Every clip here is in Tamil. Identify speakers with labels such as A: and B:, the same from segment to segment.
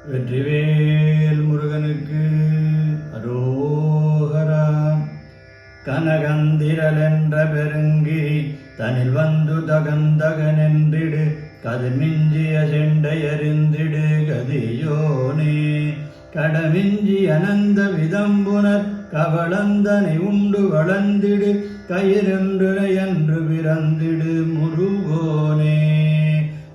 A: வெற்றிவேல் முருகனுக்கு அரோகரா. கனகந்திரல் என்ற பெருங்கிரி தனில் வந்து தகந்தகனென்றிடு கதிர்மிஞ்சிய செண்டை அறிந்திடு கதியோனே. கடமிஞ்சி அனந்த விதம்புனர் கவளந்தனை உண்டு வளர்ந்திடு கயிறென்று பிறந்திடு முருகோனே.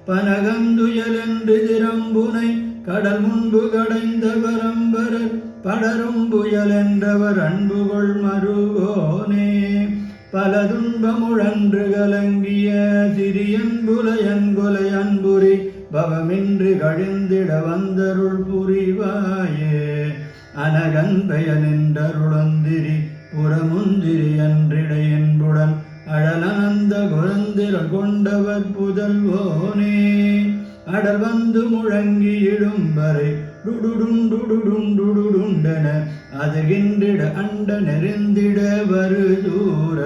A: பனகந்துயல் என்று திறம்புனை கடல் முன்பு கடைந்த பரம்பரர் படரும் புயல் என்றவர் அன்புகொள் மருகோனே. பல துன்பமுழன்று கலங்கிய சிறியன் புலையன் கொலை அன்புரி பவமின்றி கழிந்திட வந்தருள் புரிவாயே. அனகன் பெயல் நின்றருளந்திரி புறமுந்திரி அன்றிடை என்புடன் அழலனந்த குழந்திரல் கொண்டவர் புதல்வோனே. அடல் வந்து முழங்கி இடும்பரை டுடுடுண்டுடுடுண்டுடுண்டென அதுகின்றிட அண்ட நெறிந்திட வருதூர.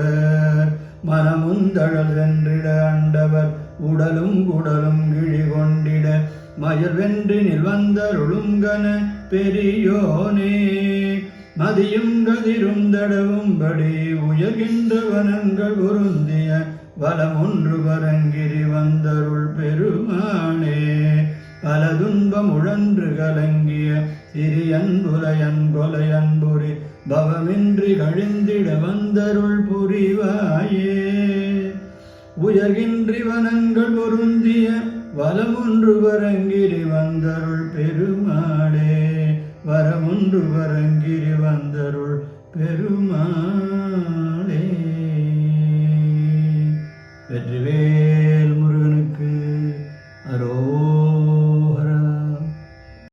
A: மனமுந்தழல் வென்றிட அண்டவர் உடலும் குடலும் கிழி கொண்டிட மயல் வென்றினில் வந்தருளுங்கன பெரியோனே. மதியும் கதிரும் தடவும்படி உயர்கின்ற வனங்கள் பொருந்திய வலம் ஒன்று வரங்கிரி வந்தருள் பெருமானே. பல துன்பம் உழன்று கலங்கிய சிறியன் புலையன் கொலை அன்புரி பவமின்றி கழிந்திட வந்தருள் புரிவாயே. உயர்கின்றி வனங்கள் பொருந்திய வலமொன்று வரங்கிரி வந்தருள் பெருமாளே. வரமொன்று வரங்கிரி